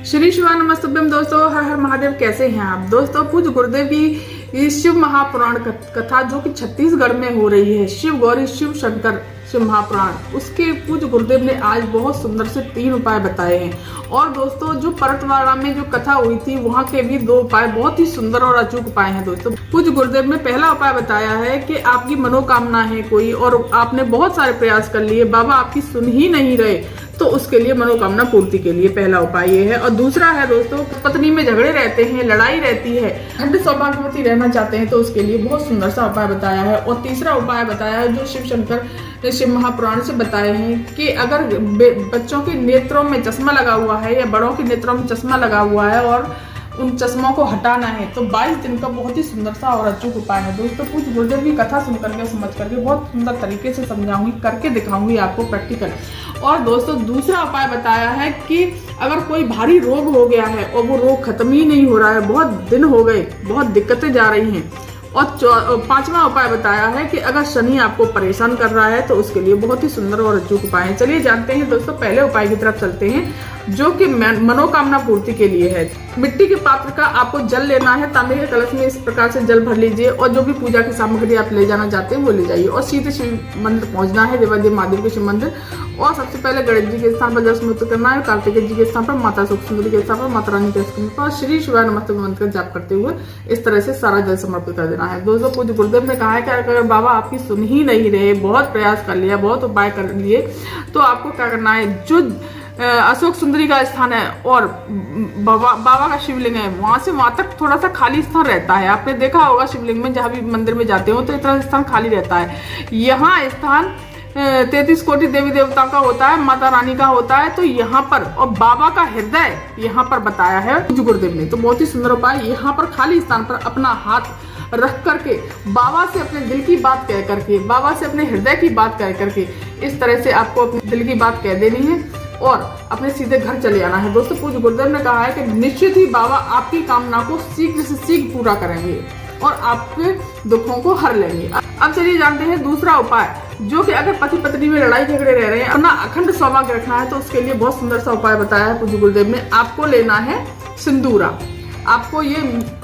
श्री शिवाय नमस्तुभ्यम। दोस्तों हर हर महादेव। कैसे हैं आप दोस्तों? पूज्य गुरुदेव की शिव महापुराण कथा जो कि छत्तीसगढ़ में हो रही है, शिव गौरी शिव शंकर शिव महापुराण, उसके पूज्य गुरुदेव ने आज बहुत सुंदर से 3 उपाय बताए हैं। और दोस्तों जो परतवाड़ा में जो कथा हुई थी वहां के भी 2 उपाय बहुत ही सुंदर और अचूक उपाय हैं। दोस्तों पूज्य गुरुदेव ने पहला उपाय बताया है कि आपकी मनोकामना है कोई और आपने बहुत सारे प्रयास कर लिए, बाबा आपकी सुन ही नहीं रहे, तो उसके लिए मनोकामना पूर्ति के लिए पहला उपाय ये है। और दूसरा है दोस्तों, पत्नी में झगड़े रहते हैं, लड़ाई रहती है, खंड सौभाग्यवती रहना चाहते हैं, तो उसके लिए बहुत सुंदर सा उपाय बताया है। और तीसरा उपाय बताया है जो शिव शंकर शिव महापुराण से बताए हैं कि अगर बच्चों के नेत्रों में चश्मा लगा हुआ है या बड़ों के नेत्रों में चश्मा लगा हुआ है और उन चश्मों को हटाना है तो 22 दिन का बहुत ही सुंदर सा और अचूक उपाय है। दोस्तों पूज्य गुरुदेव की कथा सुन करके समझ करके बहुत सुंदर तरीके से समझाऊंगी, करके दिखाऊंगी आपको प्रैक्टिकल। और दोस्तों दूसरा उपाय बताया है कि अगर कोई भारी रोग हो गया है और वो रोग खत्म ही नहीं हो रहा है, बहुत दिन हो गए, बहुत दिक्कतें जा रही हैं। और 5वां उपाय बताया है कि अगर शनि आपको परेशान कर रहा है तो उसके लिए बहुत ही सुंदर और अचूक उपाय है। चलिए जानते हैं दोस्तों, पहले उपाय की तरफ चलते हैं जो कि मनोकामना पूर्ति के लिए है। मिट्टी के पात्र का आपको जल लेना है, तांबे के कलश में इस प्रकार से जल भर लीजिए और जो भी पूजा की सामग्री आप ले जाना चाहते हैं वो ले जाइए और सीधे शिव मंदिर पहुंचना है, देवादेव महादेव के शिव मंदिर। और सबसे पहले गणेश जी के स्थान पर जल समर्पित करना है, कार्तिकेय जी के स्थान पर, माता सुख सुंदरी के स्थान पर, माता रानी के स्थान पर श्री शिवाय नमस्तुभ्यम मंत्र का जाप करते हुए इस तरह से सारा जल समर्पित कर देना है। दोस्तों पूज्य गुरुदेव ने कहा है कि अगर बाबा आपकी सुन ही नहीं रहे, बहुत प्रयास कर लिया, बहुत उपाय कर लिए, तो आपको क्या करना है, जो अशोक सुंदरी का स्थान है और बाबा का शिवलिंग है वहां से वहां तक थोड़ा सा खाली स्थान रहता है। आपने देखा होगा शिवलिंग में जहां भी मंदिर में जाते हो तो इतना स्थान खाली रहता है। यहाँ स्थान 33 कोटि देवी देवता का होता है, माता रानी का होता है, तो यहाँ पर और बाबा का हृदय यहाँ पर बताया है पूज्य गुरुदेव ने। तो बहुत ही सुंदर उपाय, यहाँ पर खाली स्थान पर अपना हाथ रख करके बाबा से अपने दिल की बात कह करके, बाबा से अपने हृदय की बात कह करके इस तरह से आपको अपने दिल की बात कह देनी है और अपने सीधे घर चले आना है। दोस्तों पूज्य गुरुदेव ने कहा है कि निश्चित ही बाबा आपकी कामना को शीघ्र से शीघ्र पूरा करेंगे और आपके दुखों को हर लेंगे। अब चलिए जानते हैं दूसरा उपाय जो कि अगर पति पत्नी में लड़ाई झगड़े रह रहे हैं, अपना अखंड सौभाग्य रखना है, तो उसके लिए बहुत सुंदर सा उपाय बताया है पूज्य गुरुदेव ने। आपको लेना है सिंदूरा, आपको ये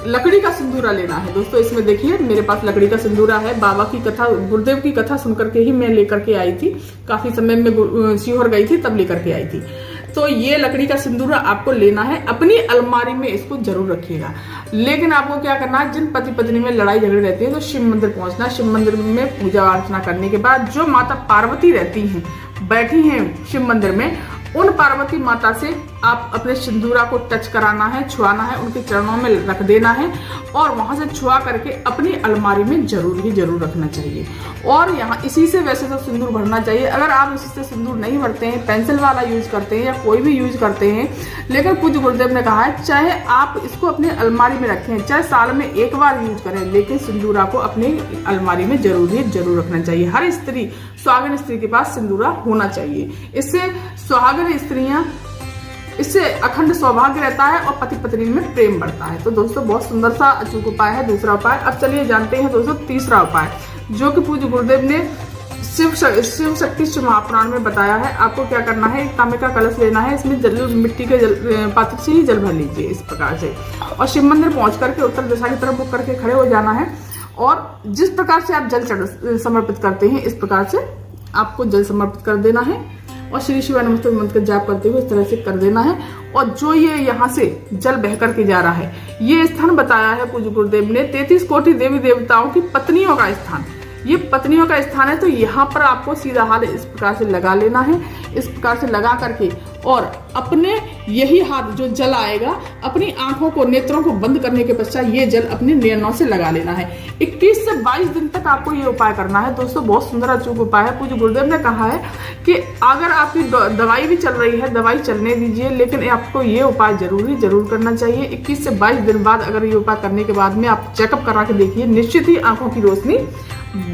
लकड़ी का सिंदूरा लेना है। दोस्तों इसमें देखिए मेरे पास लकड़ी का सिंदूरा है। बाबा की कथा, गुरुदेव की कथा सुनकर के ही मैं लेकर के आई थी, काफी समय में सीहोर गई थी तब लेकर के आई थी। तो ये लकड़ी का सिंदूरा आपको लेना है, अपनी अलमारी में इसको जरूर रखिएगा। लेकिन आपको क्या करना है, जिन पति पत्नी में लड़ाई झगड़े रहती है तो शिव मंदिर पहुंचना है। शिव मंदिर में पूजा अर्चना करने के बाद जो माता पार्वती रहती हैं, बैठी हैं शिव मंदिर में, उन पार्वती माता से आप अपने सिंदूरा को टच कराना है, छुआना है, उनके चरणों में रख देना है और वहां से छुआ करके अपनी अलमारी में जरूर ही जरूर रखना चाहिए। और यहाँ इसी से वैसे तो सिंदूर भरना चाहिए। अगर आप इसी से सिंदूर नहीं भरते हैं, पेंसिल वाला यूज करते हैं या कोई भी यूज करते हैं, लेकिन पूज्य गुरुदेव ने कहा है चाहे आप इसको अपने अलमारी में रखें, चाहे साल में 1 बार यूज करें, लेकिन सिंदूरा को अपनी अलमारी में जरूर ही जरूर रखना चाहिए। हर स्त्री, सुहागिन स्त्री के पास सिंदूरा होना चाहिए। इससे सुहागिन स्त्रियां, इससे अखंड सौभाग्य रहता है और पति पत्नी में प्रेम बढ़ता है। तो दोस्तों बहुत सुंदर सा अचूक उपाय है दूसरा उपाय। अब चलिए जानते हैं दोस्तों तीसरा उपाय जो कि पूज्य गुरुदेव ने शिव शक्ति शिव महापुराण में बताया है। आपको क्या करना है, एक तांबे का कलश लेना है, इसमें जल मिट्टी के पात्र से ही जल भर लीजिए इस प्रकार से और शिव मंदिर पहुंच करके उत्तर दिशा की तरफ मुख करके खड़े हो जाना है और जिस प्रकार से आप जल समर्पित करते हैं इस प्रकार से आपको जल समर्पित कर देना है और श्री शिवाय नमस्तुभ्यम मंत्र का जाप करते हुए इस तरह से कर देना है। और जो ये यहाँ से जल बह करके जा रहा है, ये स्थान बताया है पूज्य गुरुदेव ने 33 कोटि देवी देवताओं की पत्नियों का स्थान, ये पत्नियों का स्थान है। तो यहाँ पर आपको सीधा हाथ इस प्रकार से लगा लेना है, इस प्रकार से लगा करके और अपने यही हाथ जो जल आएगा अपनी आंखों को, नेत्रों को बंद करने के पश्चात ये जल अपने नयनों से लगा लेना है। 21 से 22 दिन तक आपको ये उपाय करना है। दोस्तों बहुत सुंदर अचूक उपाय है। पूज्य गुरुदेव ने कहा है कि अगर आपकी दवाई भी चल रही है, दवाई चलने दीजिए, लेकिन आपको ये उपाय जरूर करना चाहिए। 21 से 22 दिन बाद अगर ये उपाय करने के बाद में आप चेकअप करा के देखिए, निश्चित ही आंखों की रोशनी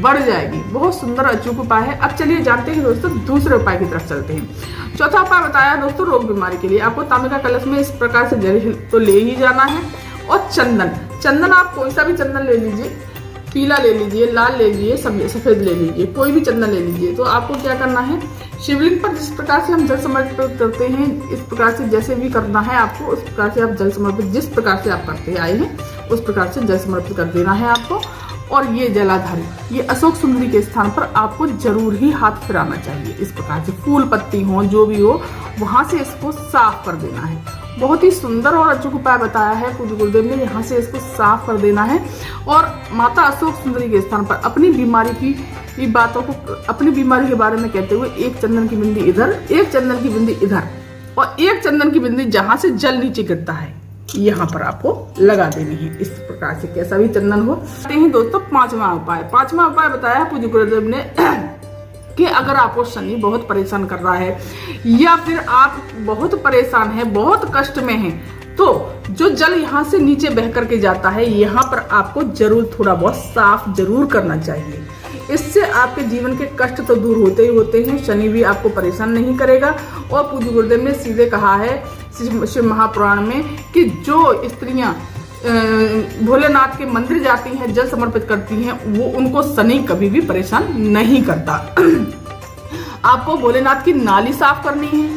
बढ़ जाएगी। बहुत सुंदर अचूक उपाय है। अब चलिए जानते हैं दोस्तों दूसरे उपाय की तरफ चलते हैं। चौथा उपाय बताया दोस्तों रोग बीमारी के लिए। आपको तांबे का कलश में इस प्रकार से जल तो ले ही जाना है और चंदन आप कोई सा भी चंदन ले लीजिए, पीला ले लीजिए, लाल ले लीजिए, सफेद ले लीजिए, कोई भी चंदन ले लीजिए। तो आपको क्या करना है, शिवलिंग पर जिस प्रकार से हम जल समर्पित करते हैं, इस प्रकार से जैसे भी करना है आपको, उस प्रकार से आप जल समर्पित, जिस प्रकार से आप करते आए हैं उस प्रकार से जल समर्पित कर देना है आपको। और ये जलाधारी, ये अशोक सुंदरी के स्थान पर आपको जरूर ही हाथ फिराना चाहिए। इस प्रकार से फूल पत्ती हो, जो भी हो, वहां से इसको साफ कर देना है। बहुत ही सुंदर और अचूक उपाय बताया है पूज्य गुरुदेव ने, यहाँ से इसको साफ कर देना है। और माता अशोक सुंदरी के स्थान पर अपनी बीमारी की बातों को, अपनी बीमारी के बारे में कहते हुए एक चंदन की बिंदी इधर, एक चंदन की बिंदी इधर, और एक चंदन की बिंदी जहां से जल नीचे गिरता है यहाँ पर आपको लगा देनी है। इस प्रकार से कैसा भी चंदन हो। दोस्तों पांचवा उपाय बताया पूज्य गुरुदेव ने कि अगर आपको शनि बहुत परेशान कर रहा है, या फिर आप बहुत परेशान हैं, बहुत कष्ट में हैं, तो जो जल यहाँ से नीचे बह करके जाता है, यहाँ पर आपको जरूर थोड़ा बहुत साफ जरूर करना चाहिए। इससे आपके जीवन के कष्ट तो दूर होते ही होते हैं, शनि भी आपको परेशान नहीं करेगा। और पूज्य गुरुदेव ने सीधे कहा है शिव महापुराण में कि जो स्त्रियां भोलेनाथ के मंदिर जाती हैं, जल समर्पित करती हैं, वो उनको शनि कभी भी परेशान नहीं करता। आपको भोलेनाथ की नाली साफ करनी है,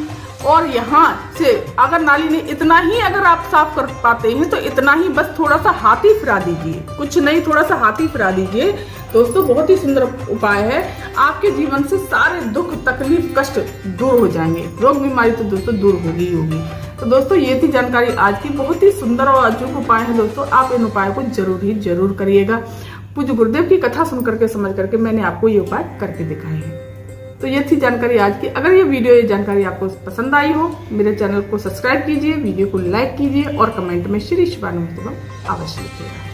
और यहाँ से अगर नाली नहीं, इतना ही अगर आप साफ कर पाते हैं तो इतना ही, बस थोड़ा सा हाथी फिरा दीजिए, कुछ नहीं, थोड़ा सा हाथी फिरा दीजिए। दोस्तों बहुत ही सुंदर उपाय है, आपके जीवन से सारे दुख तकलीफ कष्ट दूर हो जाएंगे। रोग बीमारी तो दोस्तों दूर होगी ही होगी। तो दोस्तों ये थी जानकारी आज की, बहुत ही सुंदर और अचूक उपाय है दोस्तों। आप इन उपायों को जरूर करिएगा। पूज्य गुरुदेव की कथा सुन करके, समझ करके मैंने आपको ये उपाय करके दिखाए हैं। तो ये थी जानकारी आज की। अगर ये वीडियो, ये जानकारी आपको पसंद आई हो, मेरे चैनल को सब्सक्राइब कीजिए, वीडियो को लाइक कीजिए और कमेंट में श्री शिवानंद अवश्य लिखिएगा।